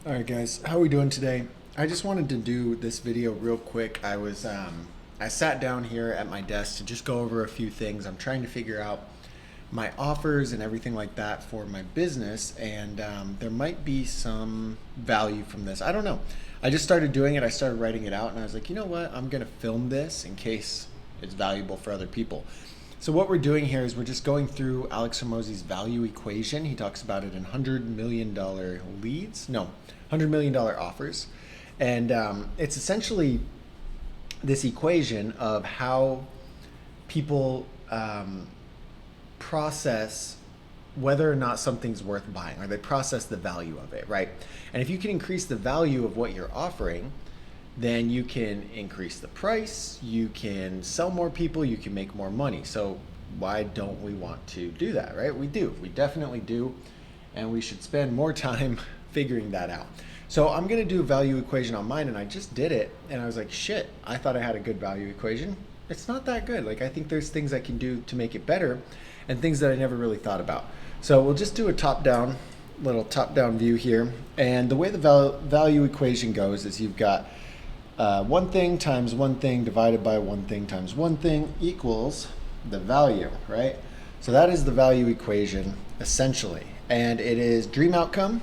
All right, guys, how are we doing today? I just wanted to do this video real quick. I sat down here at my desk to just go over a few things. I'm trying to figure out my offers and everything like that for my business, and there might be some value from this. I don't know. I just started doing it. I started writing it out, and I was like, you know what? I'm gonna film this in case it's valuable for other people. So what we're doing here is we're just going through Alex Hormozi's value equation. He talks about it in $100 million leads. No, $100 million offers. And it's essentially this equation of how people process whether or not something's worth buying, or they process the value of it, right? And if you can increase the value of what you're offering, then you can increase the price, you can sell more people, you can make more money. So why don't we want to do that, right? We do, we definitely do, and we should spend more time figuring that out. So I'm gonna do a value equation on mine, and I just did it, and I was like, shit, I thought I had a good value equation. It's not that good. Like, I think there's things I can do to make it better, and things that I never really thought about. So we'll just do a little top-down view here. And the way the value equation goes is you've got one thing times one thing divided by one thing times one thing equals the value, right? So that is the value equation essentially. And it is dream outcome.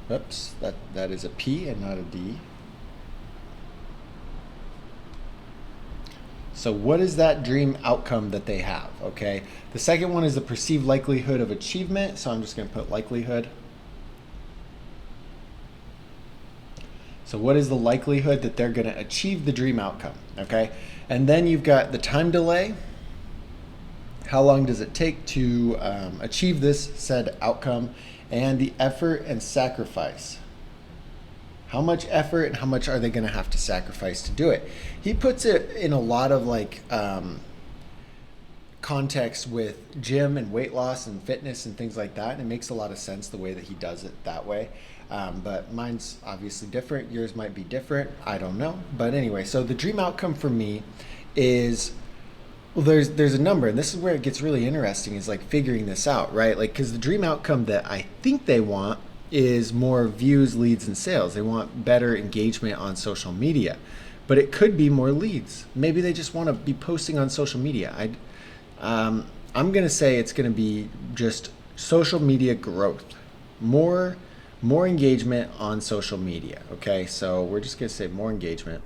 Oops, that is a P and not a D. So what is that dream outcome that they have, okay? The second one is the perceived likelihood of achievement. So I'm just gonna put likelihood. So what is the likelihood that they're gonna achieve the dream outcome, okay? And then you've got the time delay. How long does it take to achieve this said outcome? And the effort and sacrifice. How much effort and how much are they going to have to sacrifice to do it? He puts it in a lot of context with gym and weight loss and fitness and things like that. And it makes a lot of sense the way that he does it that way. But mine's obviously different. Yours might be different. I don't know. But anyway, so the dream outcome for me is, well, there's a number, and this is where it gets really interesting, is like figuring this out, right? Like, because the dream outcome that I think they want is more views, leads, and sales. They want better engagement on social media, but it could be more leads. Maybe they just want to be posting on social media. I'm going to say it's going to be just social media growth, more engagement on social media. Okay, so we're just going to say more engagement.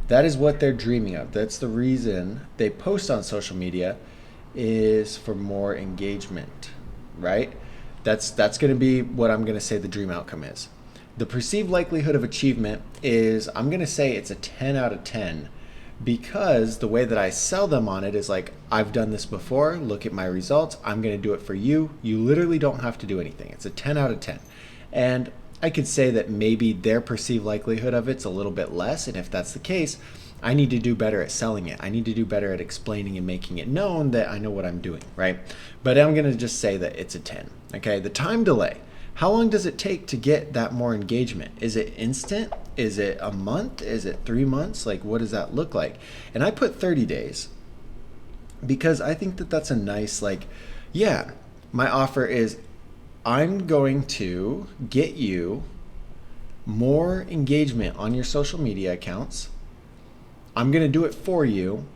That is what they're dreaming of. That's the reason they post on social media, is for more engagement, right? That's going to be what I'm going to say the dream outcome is. The perceived likelihood of achievement is, I'm going to say it's a 10 out of 10, because the way that I sell them on it is like, I've done this before, look at my results, I'm going to do it for you. You literally don't have to do anything. It's a 10 out of 10. And I could say that maybe their perceived likelihood of it's a little bit less, and if that's the case, I need to do better at selling it. I need to do better at explaining and making it known that I know what I'm doing, right? But I'm going to just say that it's a 10. Okay, the time delay. How long does it take to get that more engagement? Is it instant? Is it a month? Is it 3 months? Like, what does that look like? And I put 30 days because I think that that's a nice, yeah, my offer is, I'm going to get you more engagement on your social media accounts. I'm going to do it for you,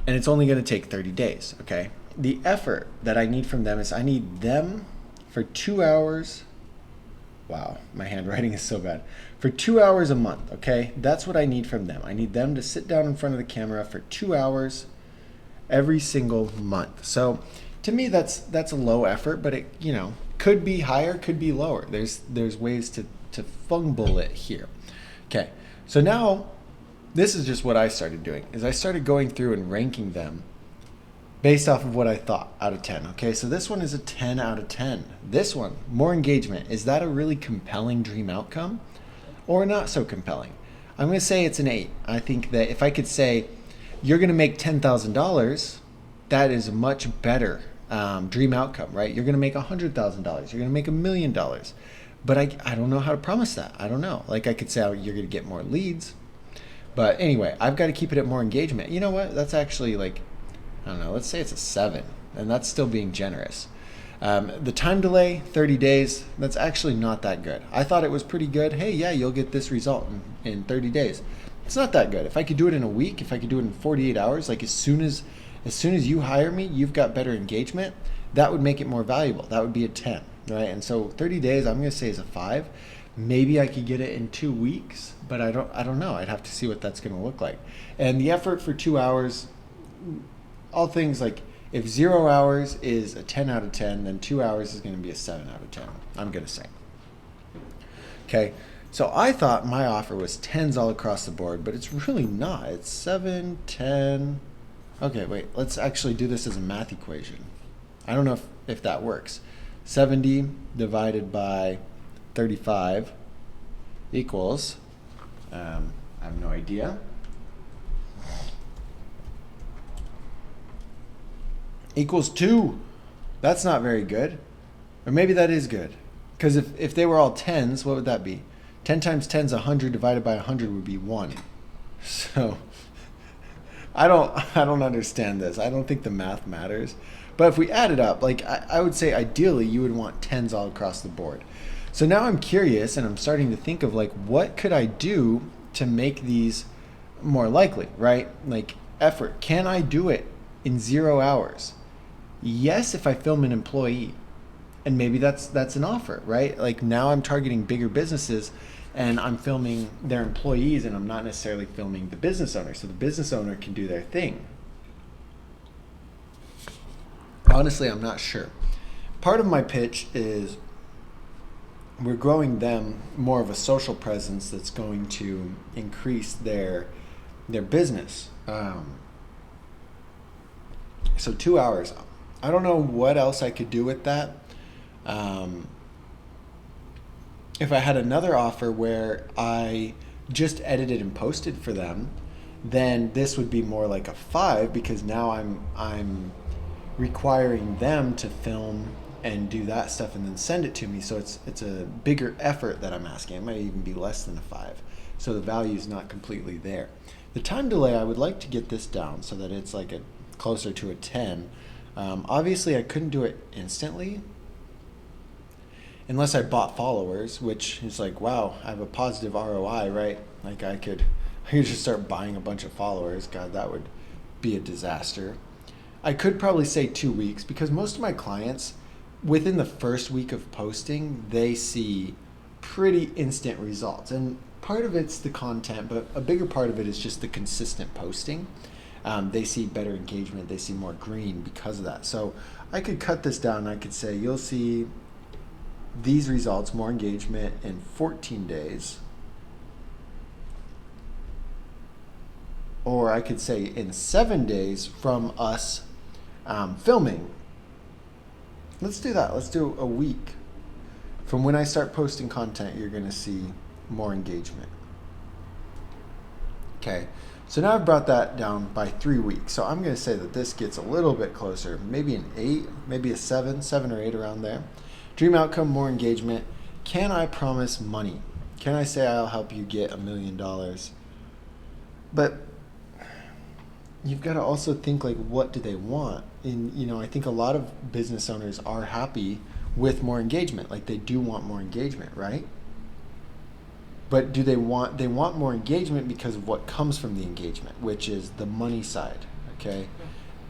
and it's only going to take 30 days, okay? The effort that I need from them is, I need them for 2 hours. Wow, my handwriting is so bad. For 2 hours a month, okay? That's what I need from them. I need them to sit down in front of the camera for 2 hours every single month. So to me, that's a low effort, but it, could be higher, could be lower. There's ways to fumble it here. Okay, so now this is just what I started doing, is I started going through and ranking them based off of what I thought out of 10. Okay, so this one is a 10 out of 10. This one, more engagement. Is that a really compelling dream outcome or not so compelling? I'm going to say it's an 8. I think that if I could say you're going to make $10,000, that is a much better dream outcome, right? You're going to make $100,000. You're going to make $1 million. But I don't know how to promise that. I don't know. Like, I could say, oh, you're going to get more leads. But anyway, I've got to keep it at more engagement. You know what? That's actually I don't know, let's say it's a 7. And that's still being generous. The time delay, 30 days, that's actually not that good. I thought it was pretty good. Hey, yeah, you'll get this result in 30 days. It's not that good. If I could do it in a week, if I could do it in 48 hours, like as soon as you hire me, you've got better engagement, that would make it more valuable. That would be a 10, right? And so 30 days, I'm going to say is a 5. Maybe I could get it in 2 weeks, but I don't know. I'd have to see what that's going to look like. And the effort for 2 hours, all things like if 0 hours is a 10 out of 10, then 2 hours is going to be a 7 out of 10, I'm going to say. Okay, so I thought my offer was 10s all across the board, but it's really not. It's 7, 10. Okay, wait, let's actually do this as a math equation. I don't know if that works. 70 divided by 35 equals, I have no idea. Equals 2. That's not very good. Or maybe that is good. Because if they were all 10s, what would that be? 10 times 10 is 100 divided by 100 would be 1. So I don't understand this. I don't think the math matters. But if we add it up, like I would say ideally you would want 10s all across the board. So now I'm curious and I'm starting to think of like what could I do to make these more likely, right? Like effort. Can I do it in 0 hours? Yes, if I film an employee. And maybe that's an offer, right? Like now I'm targeting bigger businesses and I'm filming their employees and I'm not necessarily filming the business owner. So the business owner can do their thing. Honestly, I'm not sure. Part of my pitch is we're growing them more of a social presence that's going to increase their business. So 2 hours. I don't know what else I could do with that. If I had another offer where I just edited and posted for them, then this would be more like a 5 because now I'm requiring them to film and do that stuff and then send it to me. So it's a bigger effort that I'm asking. It might even be less than a 5. So the value is not completely there. The time delay, I would like to get this down so that it's like closer to a 10. Obviously, I couldn't do it instantly unless I bought followers, which is like, wow, I have a positive ROI, right? Like I could just start buying a bunch of followers. God, that would be a disaster. I could probably say 2 weeks because most of my clients, within the first week of posting, they see pretty instant results. And part of it's the content, but a bigger part of it is just the consistent posting. They see better engagement. They see more green because of that. So I could cut this down. I could say you'll see these results, more engagement in 14 days. Or I could say in 7 days from us filming. Let's do that. Let's do a week. From when I start posting content, you're going to see more engagement. Okay. So now I've brought that down by 3 weeks. So I'm going to say that this gets a little bit closer, maybe an 8, maybe a 7 or 8 around there. Dream outcome, more engagement. Can I promise money? Can I say I'll help you get $1 million? But you've got to also think like, what do they want? And I think a lot of business owners are happy with more engagement. Like they do want more engagement, right? But they want more engagement because of what comes from the engagement, which is the money side, okay?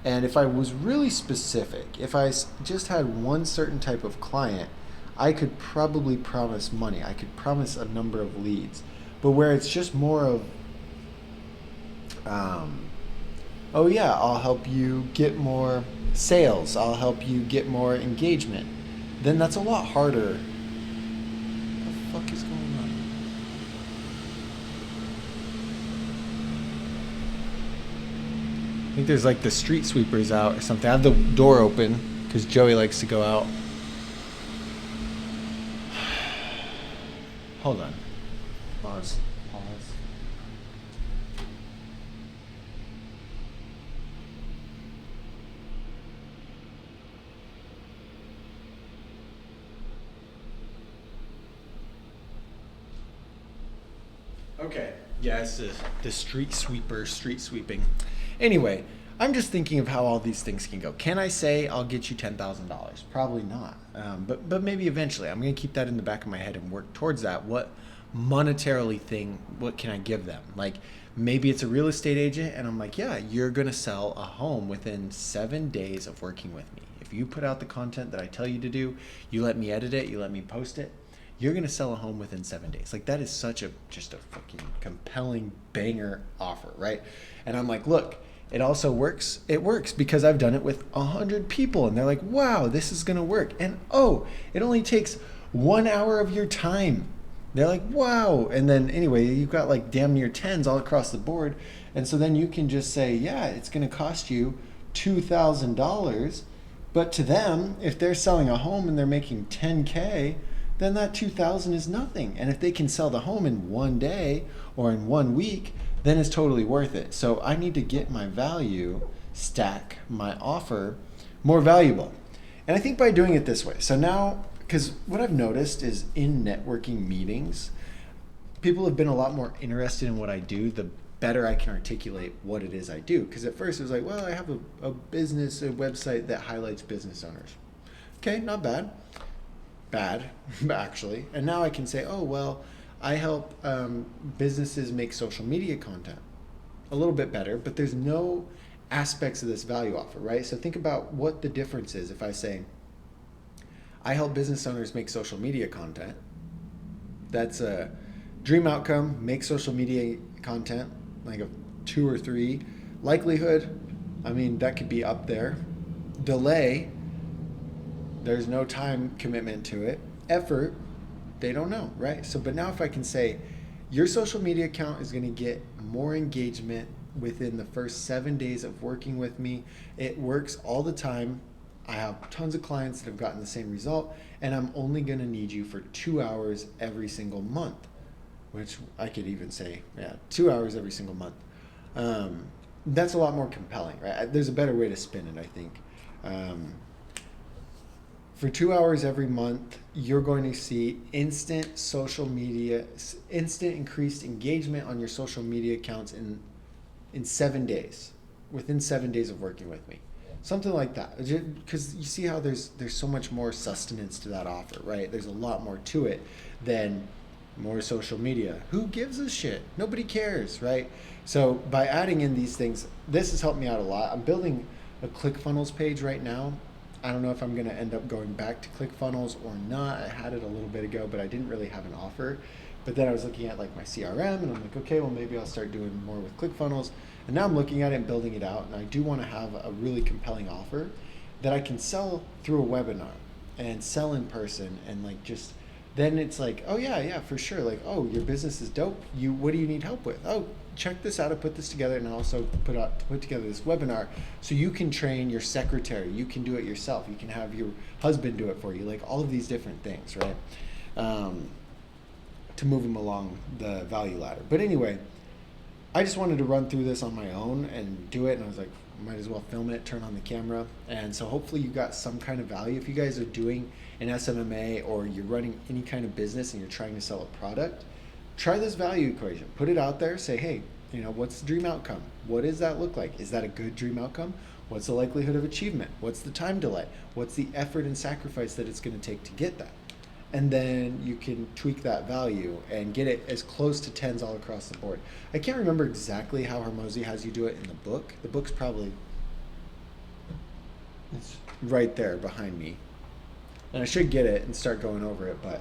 And if I was really specific, if I just had one certain type of client, I could probably promise money. I could promise a number of leads. But where it's just more of, oh yeah, I'll help you get more sales. I'll help you get more engagement. Then that's a lot harder. What the fuck is going on? I think there's like the street sweepers out or something. I have the door open because Joey likes to go out. Hold on. Pause. Okay. Yeah, it's the street sweeping. Anyway, I'm just thinking of how all these things can go. Can I say I'll get you $10,000? Probably not. But maybe eventually. I'm going to keep that in the back of my head and work towards that. What monetarily thing, what can I give them? Like maybe it's a real estate agent and I'm like, yeah, you're going to sell a home within 7 days of working with me. If you put out the content that I tell you to do, you let me edit it, you let me post it, you're going to sell a home within 7 days. Like that is such just a fucking compelling banger offer, right? And I'm like, look, it also works. It works because I've done it with 100 people and they're like, wow, this is going to work. And oh, it only takes 1 hour of your time. They're like, wow. And then anyway, you've got like damn near tens all across the board. And so then you can just say, yeah, it's going to cost you $2,000. But to them, if they're selling a home and they're making 10K, then that 2,000 is nothing. And if they can sell the home in 1 day or in 1 week, then it's totally worth it. So I need to get my value stack, my offer more valuable. And I think by doing it this way, so now, because what I've noticed is in networking meetings, people have been a lot more interested in what I do, the better I can articulate what it is I do. Because at first it was like, well, I have a business, a website that highlights business owners. Okay, not bad. Bad, actually. And now I can say, oh, well, I help businesses make social media content. A little bit better, but there's no aspects of this value offer, right? So think about what the difference is if I say, I help business owners make social media content. That's a dream outcome, make social media content, like a 2 or 3. Likelihood, I mean, that could be up there. Delay, there's no time commitment to it. Effort, they don't know, right? So, but now if I can say, your social media account is going to get more engagement within the first 7 days of working with me. It works all the time. I have tons of clients that have gotten the same result, and I'm only going to need you for 2 hours every single month, which I could even say, yeah, 2 hours every single month. That's a lot more compelling, right? There's a better way to spin it, I think. For 2 hours every month, you're going to see instant social media, instant increased engagement on your social media accounts in 7 days, within 7 days of working with me. Something like that. Because you see how there's so much more sustenance to that offer, right? There's a lot more to it than more social media. Who gives a shit? Nobody cares, right? So by adding in these things, this has helped me out a lot. I'm building a ClickFunnels page right now. I don't know if I'm going to end up going back to ClickFunnels or not. I had it a little bit ago, but I didn't really have an offer. But then I was looking at like my CRM and I'm like, okay, well maybe I'll start doing more with ClickFunnels. And now I'm looking at it and building it out. And I do want to have a really compelling offer that I can sell through a webinar and sell in person and like just, then it's like, oh yeah, for sure. Like, oh, your business is dope. What do you need help with? Oh, check this out. I put this together and I also put together this webinar so you can train your secretary. You can do it yourself. You can have your husband do it for you. Like all of these different things, right? To move them along the value ladder. But anyway, I just wanted to run through this on my own and do it. And I was like, might as well film it, turn on the camera. And so hopefully you got some kind of value. If you guys are doing an SMMA or you're running any kind of business and you're trying to sell a product, try this value equation. Put it out there. Say, hey, what's the dream outcome? What does that look like? Is that a good dream outcome? What's the likelihood of achievement? What's the time delay? What's the effort and sacrifice that it's going to take to get that? And then you can tweak that value and get it as close to tens all across the board. I can't remember exactly how Hormozi has you do it in the book. The book's probably, it's right there behind me. And I should get it and start going over it, but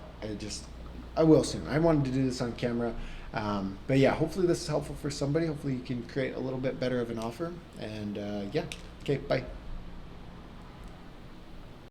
I will soon. I wanted to do this on camera. But yeah, hopefully this is helpful for somebody. Hopefully you can create a little bit better of an offer. And yeah, okay, bye.